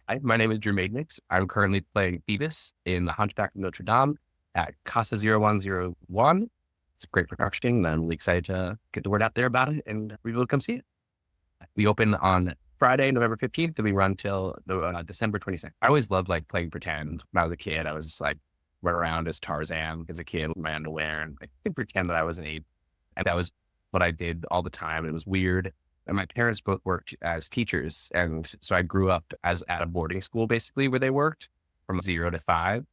Hi, my name is Drew Maidment. I'm currently playing Phoebus in The Hunchback of Notre Dame at Casa 0101. It's a great production, and I'm really excited to get the word out there about it and for people to come see it. We open on Friday, November 15th, and we run till December 22nd. I always loved like playing pretend. When I was a kid, I was just like run around as Tarzan as a kid with my underwear and like pretend that I was an ape. And that was what I did all the time. It was weird. And my parents both worked as teachers. And so I grew up as at a boarding school, basically, where they worked from 0 to 5.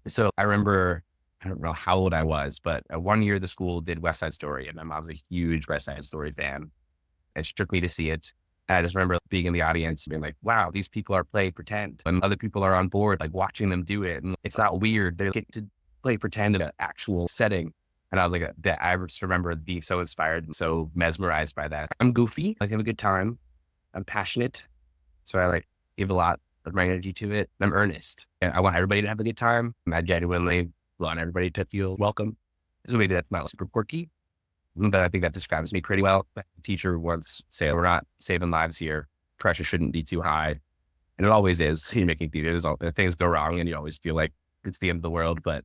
So I remember, I don't know how old I was, but one year the school did West Side Story, and my mom was a huge West Side Story fan. And she took me to see it. And I just remember being in the audience and being like, wow, these people are playing pretend. And other people are on board, like watching them do it. And it's not weird. They're getting to play pretend in an actual setting. And I was like, I just remember being so inspired and so mesmerized by that. I'm goofy. I have a good time. I'm passionate. So I like give a lot of my energy to it. I'm earnest. And I want everybody to have a good time. And I genuinely want everybody to feel welcome. So maybe that's not super quirky, but I think that describes me pretty well. My teacher once said, we're not saving lives here. Pressure shouldn't be too high. And it always is. You're making theaters, things go wrong and you always feel like it's the end of the world, but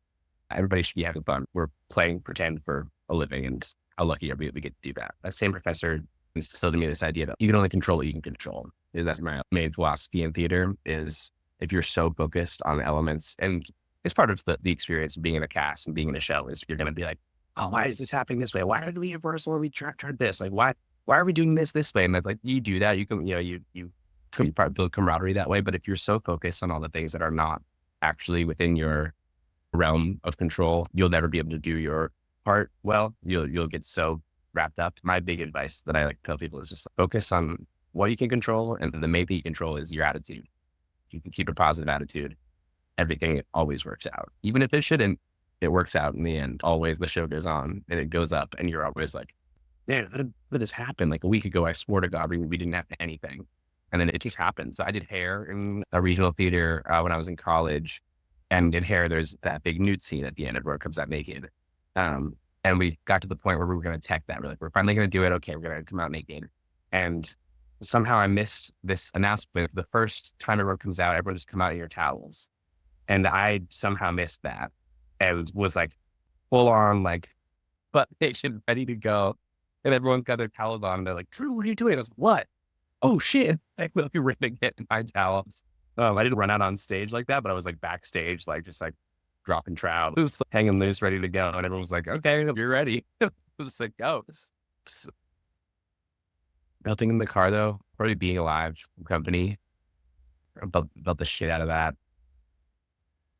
everybody should be having fun. We're playing pretend for a living, and how lucky are we that we get to do that. That same professor instilled in me this idea that you can only control what you can control. That's my main philosophy in theater is if you're so focused on elements, and it's part of the experience of being in a cast and being in a show is you're going to be like, oh, why is this happening this way? Why are we rehearsal? Are we tried this? Like, why are we doing this way? And like, you do that. You can, you can build camaraderie that way. But if you're so focused on all the things that are not actually within your realm of control, you'll never be able to do your part well. You'll get so wrapped up. My big advice that I like to tell people is just focus on what you can control, and the main thing you control is your attitude. You can keep a positive attitude. Everything always works out. Even if it shouldn't, it works out in the end. Always the show goes on and it goes up, and you're always like, man, what has happened? Like a week ago, I swore to God, we didn't have anything. And then it just happened. So I did hair in a regional theater when I was in college. And in hair, there's that big nude scene at the end where it comes out naked. And we got to the point where we were going to tech that. We're like, we're finally going to do it. Okay, we're going to come out naked. And somehow I missed this announcement. The first time everyone comes out, everyone just come out in your towels. And I somehow missed that and was like full on like butt naked, ready to go. And everyone got their towels on. And they're like, Drew, what are you doing? I was like, what? Oh shit. I will be ripping it in my towels. I didn't run out on stage like that, but I was like backstage, like just like dropping trout, loose, hanging loose, ready to go. And everyone was like, okay, you're ready. It was like, oh, melting in the car though, probably being alive, company, about the shit out of that.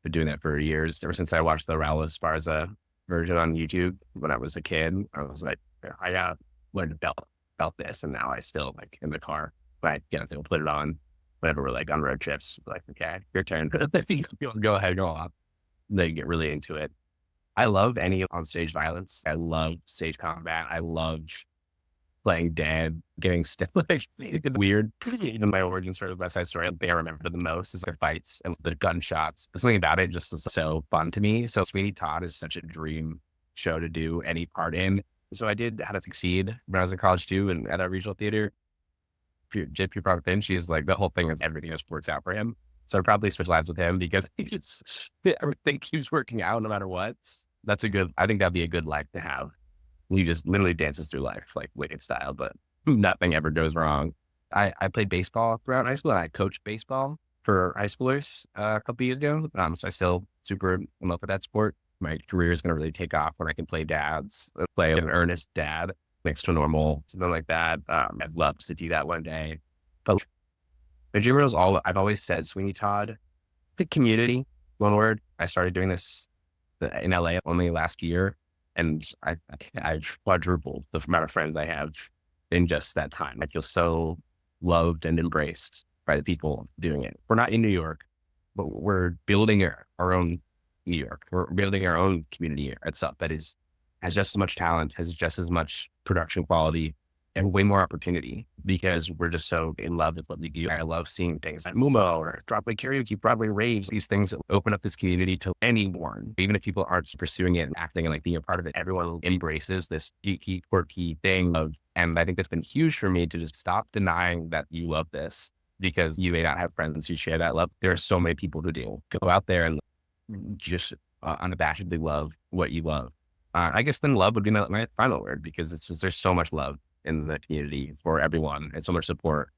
Been doing that for years, ever since I watched the Raul Esparza version on YouTube when I was a kid. I was like, I got learned to belt this, and now I still like in the car, but I get it, they'll put it on whenever we're like on road trips. Like, okay, your turn. Go ahead, go off. They get really into it. I love any on stage violence. I love stage combat. I love playing dead, getting stiff. Like, it's weird. Even my origin story of West Side Story, I remember the most is the fights and the gunshots. There's something about it just is so fun to me. So Sweeney Todd is such a dream show to do any part in. So I did How to Succeed when I was in college too, and at our regional theater. JP Product in, she's like, the whole thing is everything just works out for him. So I'd probably switch lives with him because everything keeps working out no matter what. I think that'd be a good life to have. You just literally dances through life like Wicked style, but nothing ever goes wrong. I played baseball throughout high school, and I coached baseball for high schoolers a couple years ago. So I still super in love with that sport. My career is going to really take off when I can play an earnest dad next to normal, something like that. I'd love to do that one day. But the gym is I've always said Sweeney Todd, the community, one word. I started doing this in LA only last year, and I quadrupled the amount of friends I have in just that time. I feel so loved and embraced by the people doing it. We're not in New York, but we're building our own New York. We're building our own community itself that has just as much talent, has just as much production quality, and way more opportunity because we're just so in love with what we do. I love seeing things like Mumo or Broadway Karaoke, Broadway Raves, these things that open up this community to anyone. Even if people aren't pursuing it and acting and like being a part of it, everyone embraces this geeky, quirky thing and I think that's been huge for me to just stop denying that you love this because you may not have friends who share that love. There are so many people who do. Go out there and just unabashedly love what you love. I guess then love would be my final word, because it's just, there's so much love in the community for everyone and so much support.